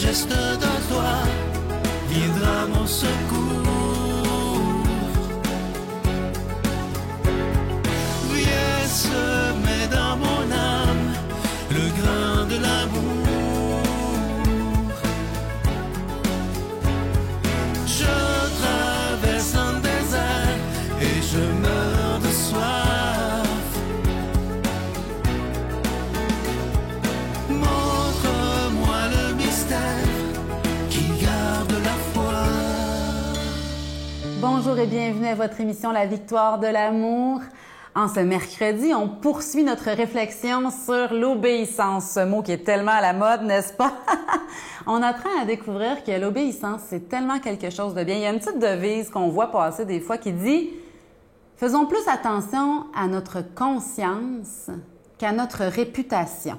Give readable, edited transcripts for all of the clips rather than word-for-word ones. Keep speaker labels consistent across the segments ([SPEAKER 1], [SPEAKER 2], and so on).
[SPEAKER 1] geste de toi viendra mon secours. Viens semer dans mon âme le grain de l'amour. Je traverse un désert et je meurs de soif. Montre-moi le mystère qui garde la foi.
[SPEAKER 2] Bonjour et bienvenue à votre émission La Victoire de l'amour. En ce mercredi, on poursuit notre réflexion sur l'obéissance, ce mot qui est tellement à la mode, n'est-ce pas? On apprend à découvrir que l'obéissance, c'est tellement quelque chose de bien. Il y a une petite devise qu'on voit passer des fois qui dit « Faisons plus attention à notre conscience qu'à notre réputation ».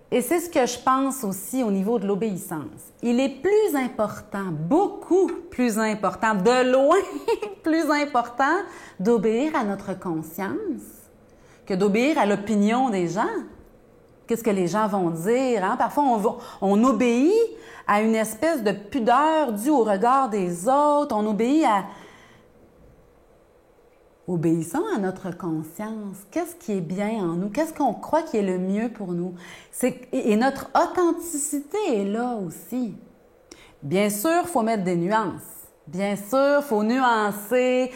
[SPEAKER 2] Et c'est ce que je pense aussi au niveau de l'obéissance. Il est plus important, beaucoup plus important, de loin plus important d'obéir à notre conscience que d'obéir à l'opinion des gens. Qu'est-ce que les gens vont dire? Hein? Parfois, on obéit à une espèce de pudeur due au regard des autres. On obéit à... Obéissons à notre conscience. Qu'est-ce qui est bien en nous? Qu'est-ce qu'on croit qui est le mieux pour nous? Et notre authenticité est là aussi. Bien sûr, il faut mettre des nuances. Bien sûr, il faut nuancer.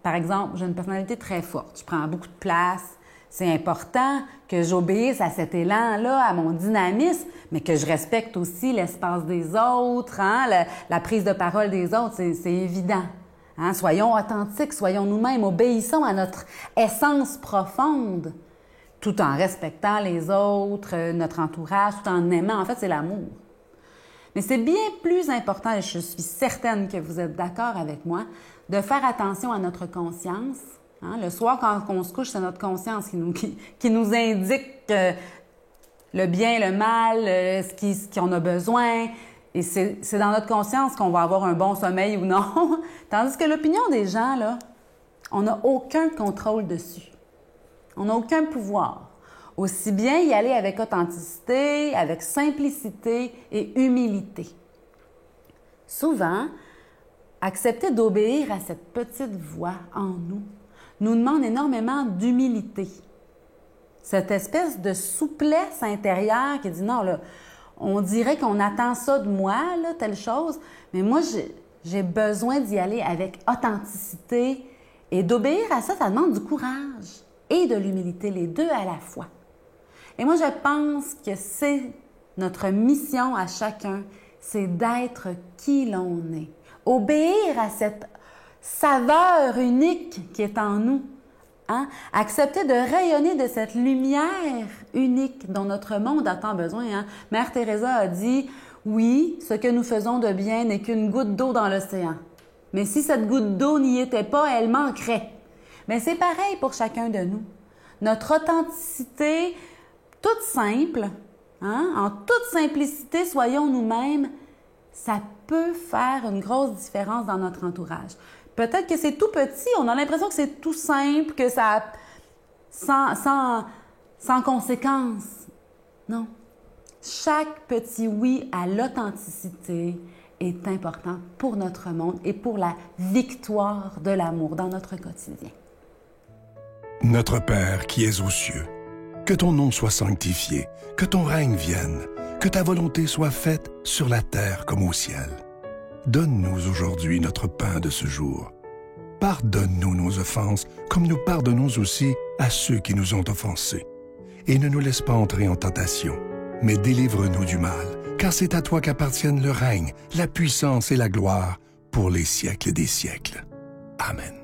[SPEAKER 2] Par exemple, j'ai une personnalité très forte. Je prends beaucoup de place. C'est important que j'obéisse à cet élan-là, à mon dynamisme, mais que je respecte aussi l'espace des autres, hein? La prise de parole des autres, c'est évident. Hein? Soyons authentiques, soyons nous-mêmes, obéissons à notre essence profonde, tout en respectant les autres, notre entourage, tout en aimant. En fait, c'est l'amour. Mais c'est bien plus important, et je suis certaine que vous êtes d'accord avec moi, de faire attention à notre conscience. Hein? Le soir, quand on se couche, c'est notre conscience qui nous indique le bien, le mal, ce qu'on a besoin. Et c'est dans notre conscience qu'on va avoir un bon sommeil ou non. Tandis que l'opinion des gens, là, on n'a aucun contrôle dessus. On n'a aucun pouvoir. Aussi bien y aller avec authenticité, avec simplicité et humilité. Souvent, accepter d'obéir à cette petite voix en nous demande énormément d'humilité. Cette espèce de souplesse intérieure qui dit non, là, on dirait qu'on attend ça de moi, là, telle chose, mais moi, j'ai besoin d'y aller avec authenticité et d'obéir à ça, ça demande du courage et de l'humilité, les deux à la fois. Et moi, je pense que c'est notre mission à chacun, c'est d'être qui l'on est. Obéir à cette saveur unique qui est en nous. Hein? Accepter de rayonner de cette lumière unique dont notre monde a tant besoin. Hein? Mère Teresa a dit « Oui, ce que nous faisons de bien n'est qu'une goutte d'eau dans l'océan. Mais si cette goutte d'eau n'y était pas, elle manquerait. » Mais c'est pareil pour chacun de nous. Notre authenticité, toute simple, hein? En toute simplicité, soyons nous-mêmes, ça peut faire une grosse différence dans notre entourage. Peut-être que c'est tout petit, on a l'impression que c'est tout simple, que ça sans conséquence. Non. Chaque petit oui à l'authenticité est important pour notre monde et pour la victoire de l'amour dans notre quotidien.
[SPEAKER 3] Notre Père qui es aux cieux, que ton nom soit sanctifié, que ton règne vienne, que ta volonté soit faite sur la terre comme au ciel. Donne-nous aujourd'hui notre pain de ce jour. Pardonne-nous nos offenses, comme nous pardonnons aussi à ceux qui nous ont offensés. Et ne nous laisse pas entrer en tentation, mais délivre-nous du mal, car c'est à toi qu'appartiennent le règne, la puissance et la gloire pour les siècles des siècles. Amen.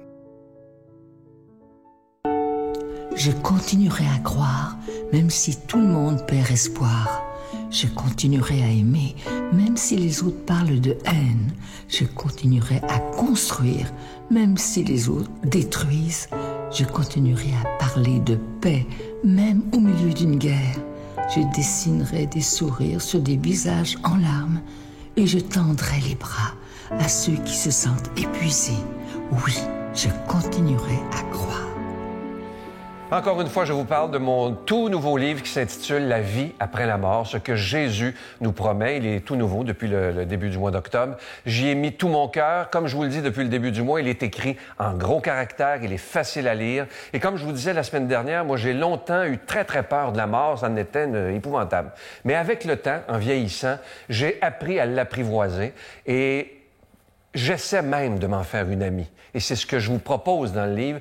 [SPEAKER 4] Je continuerai à croire, même si tout le monde perd espoir. Je continuerai à aimer, même si les autres parlent de haine. Je continuerai à construire, même si les autres détruisent. Je continuerai à parler de paix, même au milieu d'une guerre. Je dessinerai des sourires sur des visages en larmes et je tendrai les bras à ceux qui se sentent épuisés. Oui, je continuerai à croire.
[SPEAKER 5] Encore une fois, je vous parle de mon tout nouveau livre qui s'intitule « La vie après la mort », ce que Jésus nous promet. Il est tout nouveau depuis le début du mois d'octobre. J'y ai mis tout mon cœur. Comme je vous le dis depuis le début du mois, il est écrit en gros caractères, il est facile à lire. Et comme je vous disais la semaine dernière, moi, j'ai longtemps eu très, très peur de la mort. Ça en était épouvantable. Mais avec le temps, en vieillissant, j'ai appris à l'apprivoiser et j'essaie même de m'en faire une amie. Et c'est ce que je vous propose dans le livre.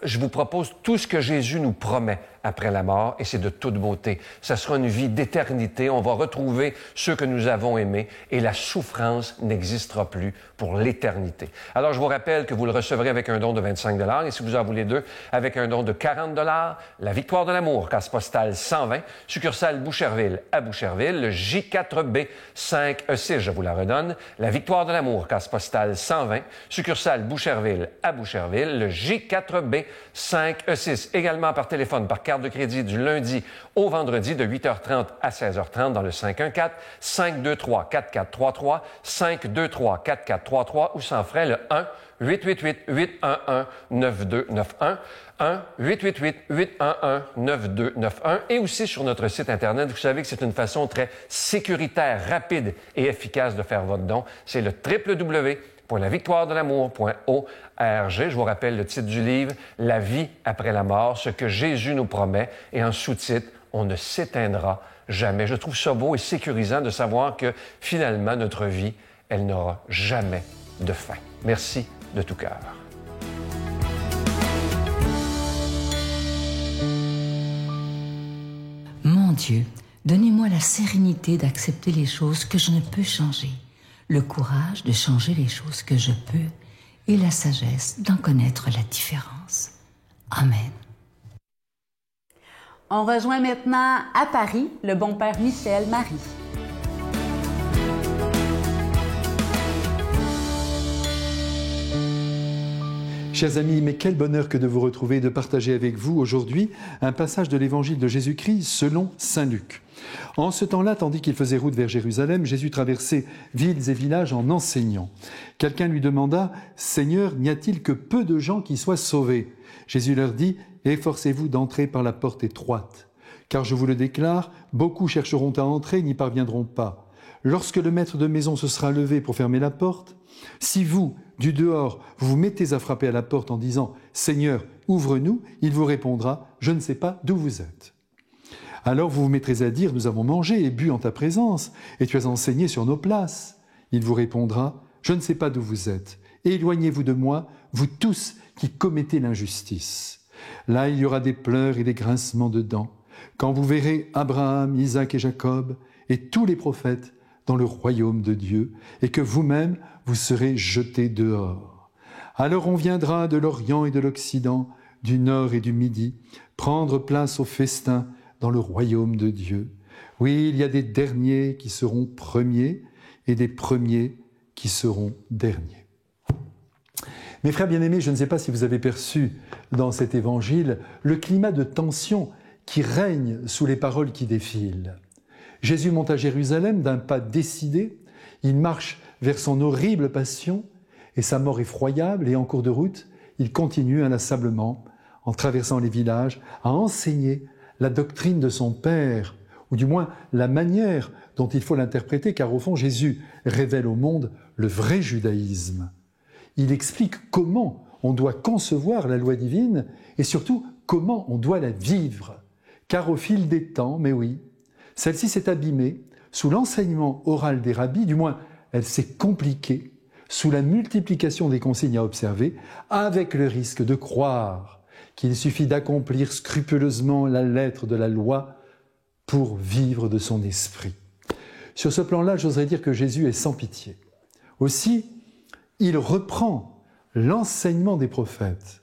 [SPEAKER 5] Je vous propose tout ce que Jésus nous promet après la mort, et c'est de toute beauté. Ça sera une vie d'éternité. On va retrouver ceux que nous avons aimés, et la souffrance n'existera plus pour l'éternité. Alors, je vous rappelle que vous le recevrez avec un don de 25 $, et si vous en voulez deux, avec un don de 40 $, la Victoire de l'amour, case postale 120, succursale Boucherville à Boucherville, le J4B 5E6, je vous la redonne, la Victoire de l'amour, case postale 120, succursale Boucherville à Boucherville, le J4B 5E6, également par téléphone, par carte de crédit du lundi au vendredi de 8h30 à 16h30 dans le 514-523-4433, 523-4433 ou sans frais le 1-888-811-9291, 1-888-811-9291 et aussi sur notre site Internet. Vous savez que c'est une façon très sécuritaire, rapide et efficace de faire votre don. C'est le www.lavictoiredelamour.org. Je vous rappelle le titre du livre, « La vie après la mort, ce que Jésus nous promet » et en sous-titre, « On ne s'éteindra jamais ». Je trouve ça beau et sécurisant de savoir que finalement, notre vie, elle n'aura jamais de fin. Merci de tout cœur.
[SPEAKER 4] Mon Dieu, donnez-moi la sérénité d'accepter les choses que je ne peux changer, le courage de changer les choses que je peux et la sagesse d'en connaître la différence. Amen.
[SPEAKER 2] On rejoint maintenant à Paris le bon père Michel Marie.
[SPEAKER 6] Chers amis, mais quel bonheur que de vous retrouver et de partager avec vous aujourd'hui un passage de l'évangile de Jésus-Christ selon saint Luc. En ce temps-là, tandis qu'il faisait route vers Jérusalem, Jésus traversait villes et villages en enseignant. Quelqu'un lui demanda « Seigneur, n'y a-t-il que peu de gens qui soient sauvés ?» Jésus leur dit « Efforcez-vous d'entrer par la porte étroite. Car je vous le déclare, beaucoup chercheront à entrer et n'y parviendront pas. Lorsque le maître de maison se sera levé pour fermer la porte, si vous, du dehors, vous vous mettez à frapper à la porte en disant « Seigneur, ouvre-nous », il vous répondra « Je ne sais pas d'où vous êtes ». Alors vous vous mettrez à dire « Nous avons mangé et bu en ta présence, et tu as enseigné sur nos places ». Il vous répondra « Je ne sais pas d'où vous êtes. Éloignez-vous de moi, vous tous qui commettez l'injustice ». Là, il y aura des pleurs et des grincements de dents, quand vous verrez Abraham, Isaac et Jacob, et tous les prophètes dans le royaume de Dieu, et que vous-même, vous serez jetés dehors. Alors on viendra de l'Orient et de l'Occident, du Nord et du Midi, prendre place au festin dans le royaume de Dieu. Oui, il y a des derniers qui seront premiers, et des premiers qui seront derniers. Mes frères bien-aimés, je ne sais pas si vous avez perçu dans cet évangile le climat de tension qui règne sous les paroles qui défilent. Jésus monte à Jérusalem d'un pas décidé, il marche vers son horrible passion et sa mort effroyable, et en cours de route, il continue inlassablement, en traversant les villages, à enseigner la doctrine de son Père, ou du moins la manière dont il faut l'interpréter, car au fond, Jésus révèle au monde le vrai judaïsme. Il explique comment on doit concevoir la loi divine et surtout comment on doit la vivre. Car au fil des temps, mais oui, celle-ci s'est abîmée sous l'enseignement oral des rabbis, du moins elle s'est compliquée sous la multiplication des consignes à observer, avec le risque de croire qu'il suffit d'accomplir scrupuleusement la lettre de la loi pour vivre de son esprit. Sur ce plan-là, j'oserais dire que Jésus est sans pitié. Aussi, il reprend l'enseignement des prophètes.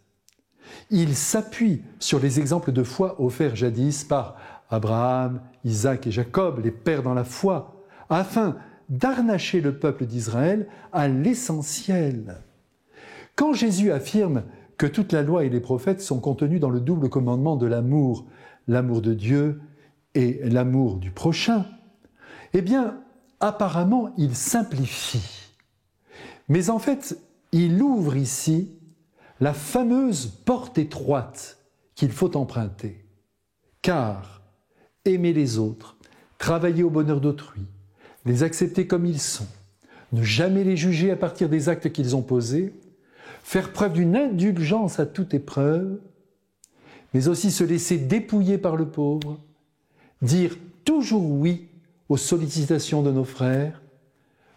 [SPEAKER 6] Il s'appuie sur les exemples de foi offerts jadis par Abraham, Isaac et Jacob, les pères dans la foi, afin d'harnacher le peuple d'Israël à l'essentiel. Quand Jésus affirme que toute la loi et les prophètes sont contenus dans le double commandement de l'amour, l'amour de Dieu et l'amour du prochain, eh bien, apparemment, il simplifie. Mais en fait, il ouvre ici la fameuse porte étroite qu'il faut emprunter. Car aimer les autres, travailler au bonheur d'autrui, les accepter comme ils sont, ne jamais les juger à partir des actes qu'ils ont posés, faire preuve d'une indulgence à toute épreuve, mais aussi se laisser dépouiller par le pauvre, dire toujours oui aux sollicitations de nos frères,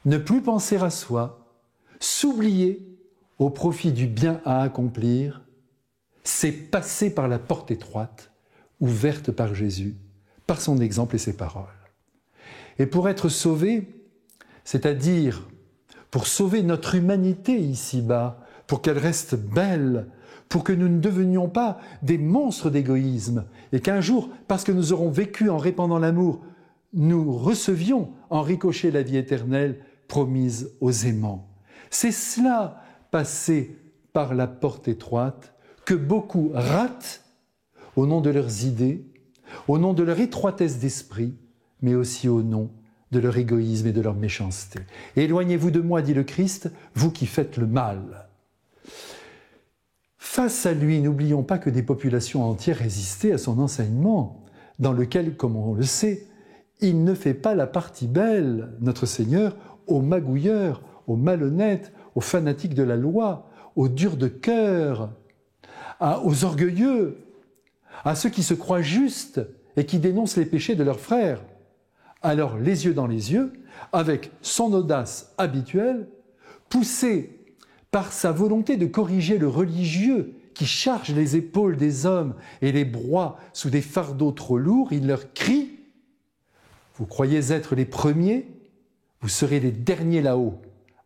[SPEAKER 6] ne plus penser à soi, s'oublier au profit du bien à accomplir, c'est passer par la porte étroite, ouverte par Jésus, par son exemple et ses paroles. Et pour être sauvé, c'est-à-dire pour sauver notre humanité ici-bas, pour qu'elle reste belle, pour que nous ne devenions pas des monstres d'égoïsme, et qu'un jour, parce que nous aurons vécu en répandant l'amour, nous recevions en ricochet la vie éternelle promise aux aimants. C'est cela, passer par la porte étroite, que beaucoup ratent au nom de leurs idées, au nom de leur étroitesse d'esprit, mais aussi au nom de leur égoïsme et de leur méchanceté. Éloignez-vous de moi, dit le Christ, vous qui faites le mal. Face à lui, n'oublions pas que des populations entières résistaient à son enseignement, dans lequel, comme on le sait, il ne fait pas la partie belle, notre Seigneur, aux magouilleurs, aux malhonnêtes, aux fanatiques de la loi, aux durs de cœur, aux orgueilleux, à ceux qui se croient justes et qui dénoncent les péchés de leurs frères. Alors, les yeux dans les yeux, avec son audace habituelle, poussé par sa volonté de corriger le religieux qui charge les épaules des hommes et les broie sous des fardeaux trop lourds, il leur crie « Vous croyez être les premiers, vous serez les derniers là-haut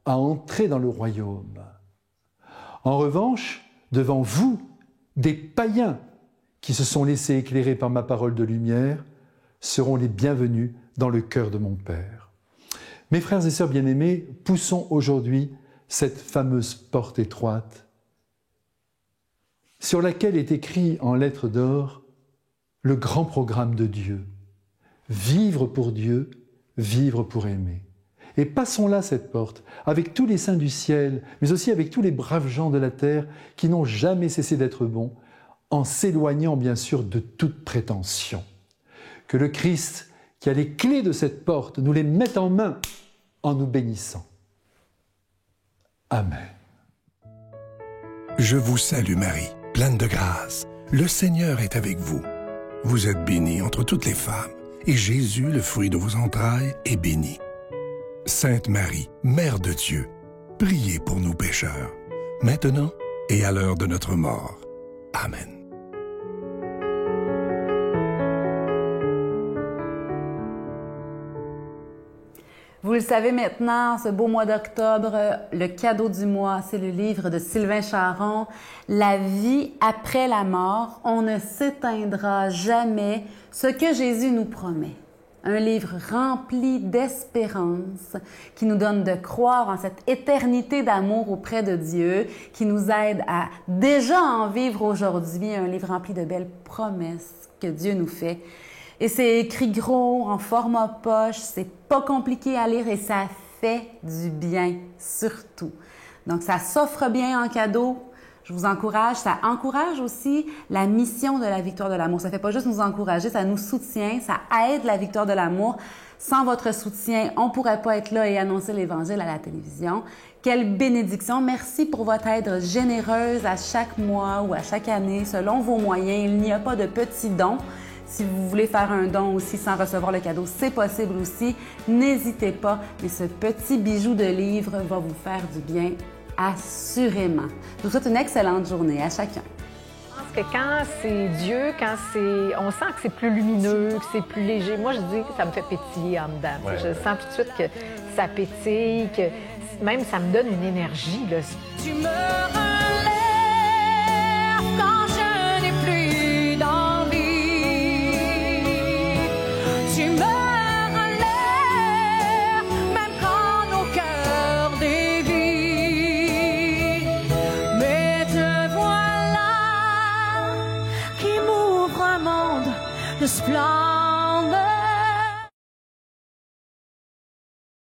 [SPEAKER 6] à entrer dans le royaume. » En revanche, devant vous, des païens qui se sont laissés éclairer par ma parole de lumière seront les bienvenus dans le cœur de mon Père. Mes frères et sœurs bien-aimés, poussons aujourd'hui cette fameuse porte étroite sur laquelle est écrit en lettres d'or le grand programme de Dieu. Vivre pour Dieu, vivre pour aimer. Et passons-là cette porte, avec tous les saints du ciel, mais aussi avec tous les braves gens de la terre qui n'ont jamais cessé d'être bons, en s'éloignant bien sûr de toute prétention. Que le Christ, qui a les clés de cette porte, nous les mette en main en nous bénissant. Amen.
[SPEAKER 3] Je vous salue Marie, pleine de grâce. Le Seigneur est avec vous. Vous êtes bénie entre toutes les femmes, et Jésus, le fruit de vos entrailles, est béni. Sainte Marie, Mère de Dieu, priez pour nous pécheurs, maintenant et à l'heure de notre mort. Amen.
[SPEAKER 2] Vous le savez maintenant, ce beau mois d'octobre, le cadeau du mois, c'est le livre de Sylvain Charon, La vie après la mort, on ne s'éteindra jamais, ce que Jésus nous promet. Un livre rempli d'espérance qui nous donne de croire en cette éternité d'amour auprès de Dieu, qui nous aide à déjà en vivre aujourd'hui, un livre rempli de belles promesses que Dieu nous fait. Et c'est écrit gros, en format poche, c'est pas compliqué à lire et ça fait du bien, surtout. Donc, ça s'offre bien en cadeau. Je vous encourage. Ça encourage aussi la mission de la victoire de l'amour. Ça fait pas juste nous encourager, ça nous soutient, ça aide la victoire de l'amour. Sans votre soutien, on pourrait pas être là et annoncer l'Évangile à la télévision. Quelle bénédiction! Merci pour votre aide généreuse à chaque mois ou à chaque année, selon vos moyens. Il n'y a pas de petits dons. Si vous voulez faire un don aussi sans recevoir le cadeau, c'est possible aussi. N'hésitez pas, mais ce petit bijou de livre va vous faire du bien, assurément. Je vous souhaite une excellente journée à chacun.
[SPEAKER 7] Je pense que quand c'est Dieu, on sent que c'est plus lumineux, que c'est plus léger. Moi, je dis que ça me fait pétiller en dedans. Ouais. Je sens tout de suite que ça pétille, que même ça me donne une énergie. Là.
[SPEAKER 1] Tu me relèves quand je n'ai plus d'envie. Tu me relèves même quand nos cœurs dévient. Mais te voilà qui m'ouvre un monde de splendeur.